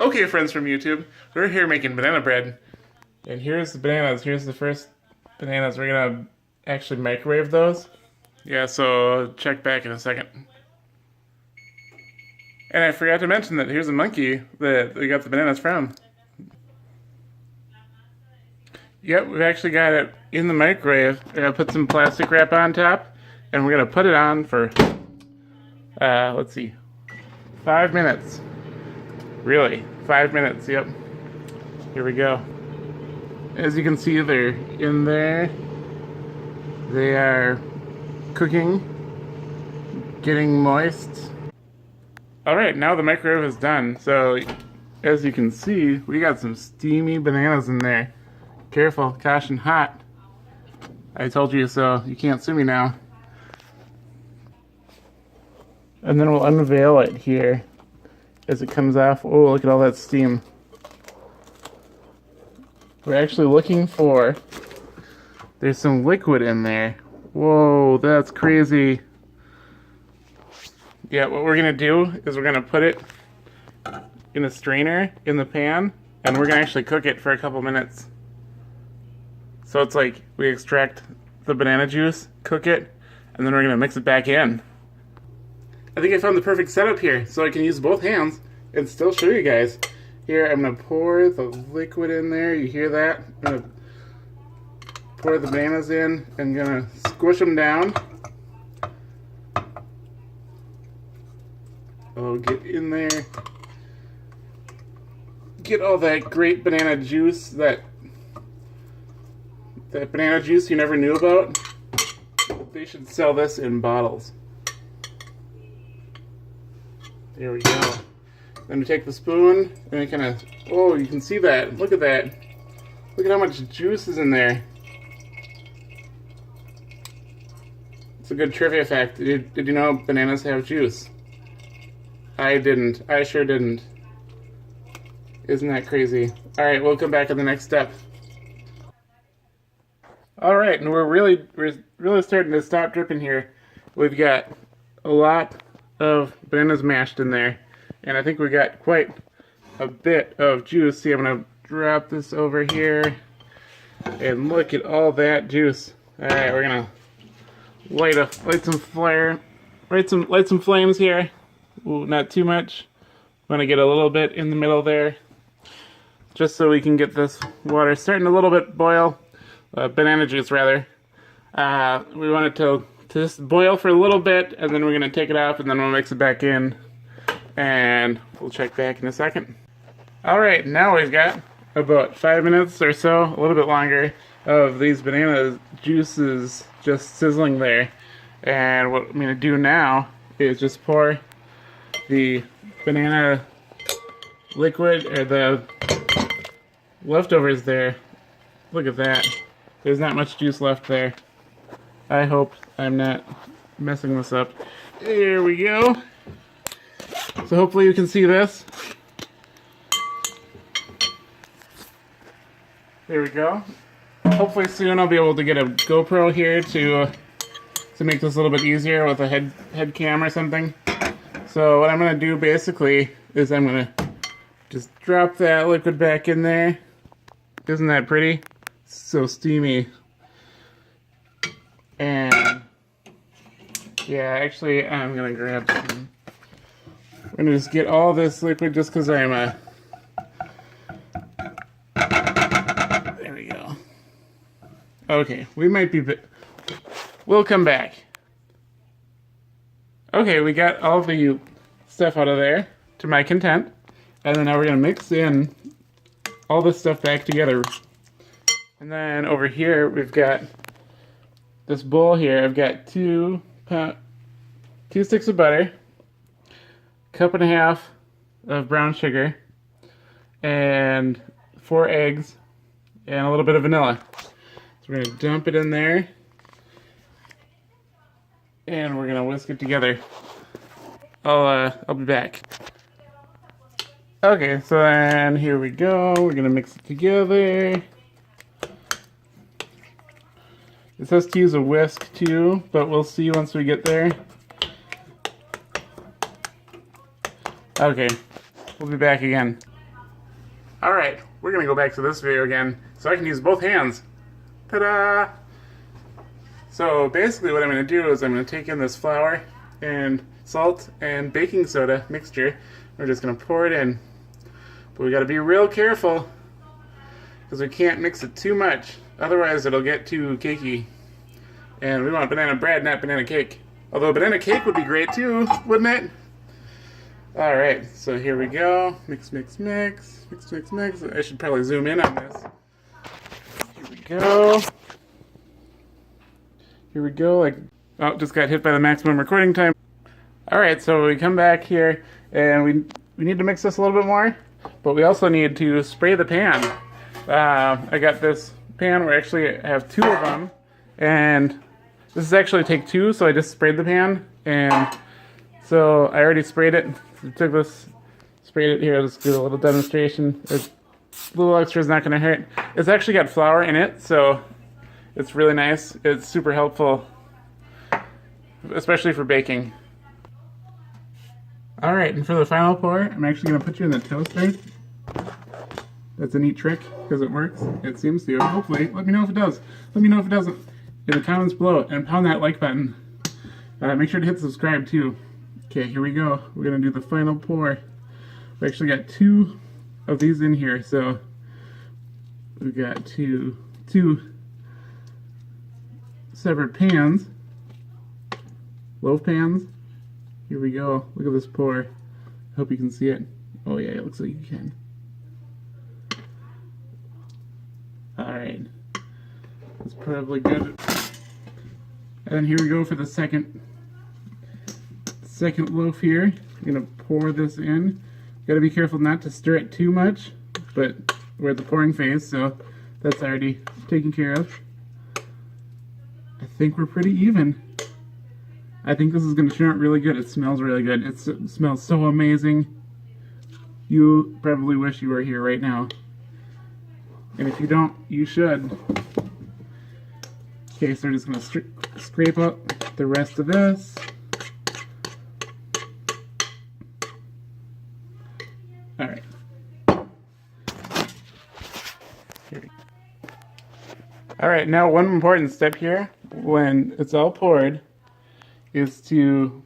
Okay, friends from YouTube, we're here making banana bread. And here's the bananas. Here's the first bananas. We're gonna actually microwave those. Yeah, so check back in a second. And I forgot to mention that here's a monkey that we got the bananas from. Yep, we've actually got it in the microwave. We're gonna put some plastic wrap on top, and we're gonna put it on for, let's see, 5 minutes. Really, 5 minutes, yep. Here we go. As you can see, they're in there. They are cooking, getting moist. Alright, now the microwave is done. So, as you can see, we got some steamy bananas in there. Careful, caution, hot. I told you so, you can't sue me now. And then we'll unveil it here as it comes off. Oh, look at all that steam. We're actually looking for, there's some liquid in there. Whoa, that's crazy. Yeah, what we're gonna do is we're gonna put it in a strainer in the pan, and we're gonna actually cook it for a couple minutes. So it's like we extract the banana juice, cook it, and then we're gonna mix it back in. I think I found the perfect setup here, so I can use both hands and still show you guys. Here, I'm gonna pour the liquid in there. You hear that? I'm gonna pour the bananas in and gonna squish them down. Oh, get in there. Get all that great banana juice, that banana juice you never knew about. They should sell this in bottles. There we go. Then we take the spoon and we kind of, oh, you can see that. Look at that. Look at how much juice is in there. It's a good trivia fact. Did you know bananas have juice? I didn't. I sure didn't. Isn't that crazy? Alright, we'll come back in the next step. Alright, and we're really starting to stop dripping here. We've got a lot of bananas mashed in there. And I think we got quite a bit of juice. See, I'm going to drop this over here. And look at all that juice. Alright, we're going to light some flare. Light some flames here. Ooh, not too much. I'm going to get a little bit in the middle there. Just so we can get this water starting a little bit boil. Banana juice, rather. We want it to just boil for a little bit, and then we're going to take it off, and then we'll mix it back in. And we'll check back in a second. Alright, now we've got about 5 minutes or so, a little bit longer, of these banana juices just sizzling there. And what I'm going to do now is just pour the banana liquid, or the leftovers there. Look at that. There's not much juice left there. I hope I'm not messing this up. There we go. So hopefully you can see this. There we go. Hopefully soon I'll be able to get a GoPro here to make this a little bit easier with a head cam or something. So what I'm going to do basically is I'm going to just drop that liquid back in there. Isn't that pretty? So steamy. And yeah, actually I'm going to grab some. I'm going to just get all this liquid just because I'm there we go. Okay, we might be... We'll come back. Okay, we got all the stuff out of there to my content. And then now we're going to mix in all this stuff back together. And then over here, we've got this bowl here. I've got 2 sticks of butter, 1.5 cups of brown sugar, and 4 eggs, and a little bit of vanilla. So we're going to dump it in there. And we're gonna whisk it together. I'll be back. Okay, so then here we go. We're gonna mix it together. It says to use a whisk too, but we'll see once we get there. Okay, we'll be back again. Alright, we're gonna go back to this video again so I can use both hands. Ta-da! So basically what I'm gonna do is I'm gonna take in this flour and salt and baking soda mixture. We're just gonna pour it in. But we gotta be real careful because we can't mix it too much. Otherwise it'll get too cakey. And we want banana bread, not banana cake. Although banana cake would be great too, wouldn't it? Alright, so here we go. Mix, mix, mix. Mix, mix, mix. I should probably zoom in on this. Here we go. Here we go. Like, oh, just got hit by the maximum recording time. Alright, so we come back here and we need to mix this a little bit more, but we also need to spray the pan. I got this pan where I actually have two of them, and this is actually take two, so I just sprayed the pan, and so I already sprayed it. I took this, sprayed it here. I'll just do a little demonstration. A little extra is not going to hurt. It's actually got flour in it, so it's really nice. It's super helpful, especially for baking. Alright, and for the final pour, I'm actually going to put you in the toaster. That's a neat trick, because it works. It seems to. Hopefully. Let me know if it does. Let me know if it doesn't. In the comments below, and pound that like button. Make sure to hit subscribe, too. Okay, here we go. We're going to do the final pour. We actually got two of these in here, so we've got two separate pans, loaf pans. Here we go. Look at this pour. I hope you can see it. Oh yeah, it looks like you can. Alright. That's probably good. And then here we go for the second loaf here. I'm gonna pour this in. Gotta be careful not to stir it too much, but we're at the pouring phase, so that's already taken care of. I think we're pretty even. I think this is gonna turn out really good. It smells really good. It smells so amazing. You probably wish you were here right now. And if you don't, you should. Okay, so we're just gonna scrape up the rest of this. Alright. Alright, now one important step here, when it's all poured, is to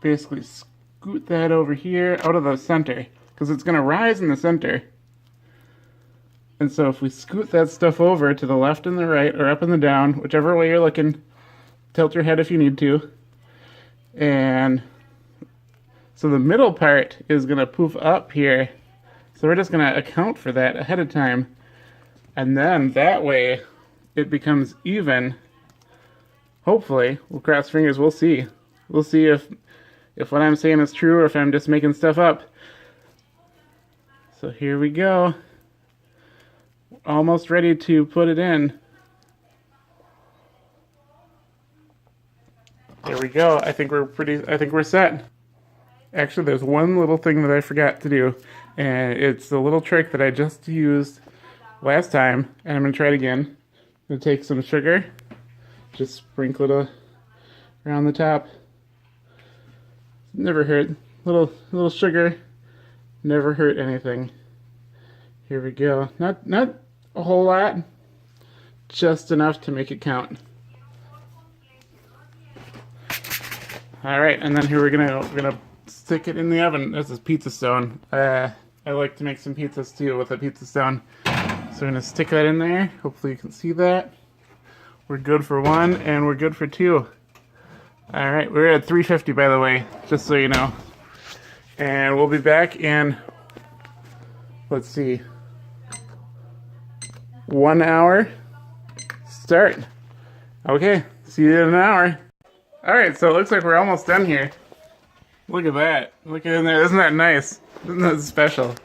basically scoot that over here out of the center, because it's going to rise in the center. And so if we scoot that stuff over to the left and the right, or up and the down, whichever way you're looking, tilt your head if you need to, and so the middle part is going to poof up here. So we're just going to account for that ahead of time. And then that way it becomes even. Hopefully. We'll cross fingers. We'll see. We'll see if what I'm saying is true or if I'm just making stuff up. So here we go. Almost ready to put it in. There we go. I think we're set. Actually, there's one little thing that I forgot to do, and it's the little trick that I just used last time, and I'm going to try it again. I'm going to take some sugar, just sprinkle it around the top. Never hurt. Little sugar, never hurt anything. Here we go. Not a whole lot, just enough to make it count. All right, and then here we're gonna stick it in the oven. This is pizza stone. I like to make some pizzas too with a pizza stone. So we're gonna stick that in there. Hopefully you can see that. We're good for one, and we're good for two. All right, we're at 350 by the way, just so you know. And we'll be back in, let's see, 1 hour. Start. Okay, see you in an hour. All right, so it looks like we're almost done here. Look at that. Look at in there. Isn't that nice? Isn't that special?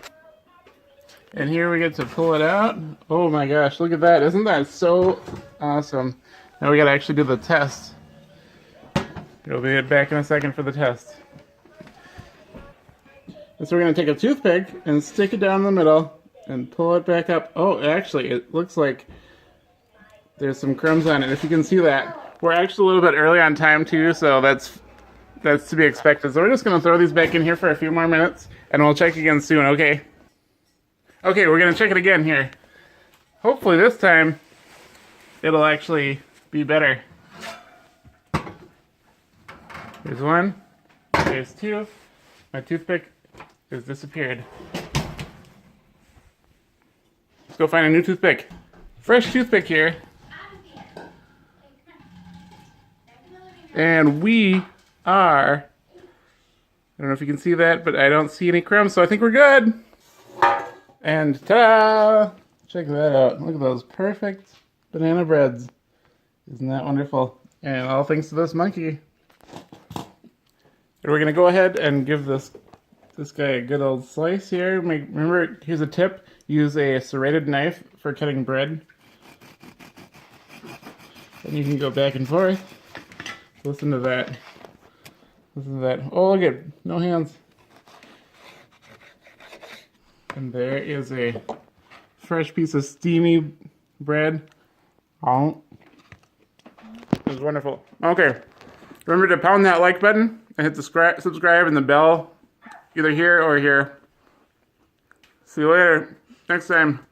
And here we get to pull it out. Oh my gosh, look at that. Isn't that so awesome? Now we gotta actually do the test. We'll be back in a second for the test. And so we're gonna take a toothpick and stick it down the middle and pull it back up. Oh, actually, it looks like there's some crumbs on it. If you can see that. We're actually a little bit early on time too, so that's to be expected. So we're just gonna throw these back in here for a few more minutes, and we'll check again soon, okay? Okay, we're gonna check it again here. Hopefully this time it'll actually be better. Here's one. There's two. My toothpick has disappeared. Let's go find a new toothpick. Fresh toothpick here. And we are, I don't know if you can see that, but I don't see any crumbs, so I think we're good. And ta-da! Check that out. Look at those perfect banana breads. Isn't that wonderful? And all thanks to this monkey. And we're gonna go ahead and give this guy a good old slice here. Remember, here's a tip. Use a serrated knife for cutting bread. And you can go back and forth. Listen to that. Listen to that. Oh, look at no hands. And there is a fresh piece of steamy bread. Oh, it was wonderful. Okay, remember to pound that like button and hit the subscribe and the bell, either here or here. See you later. Next time.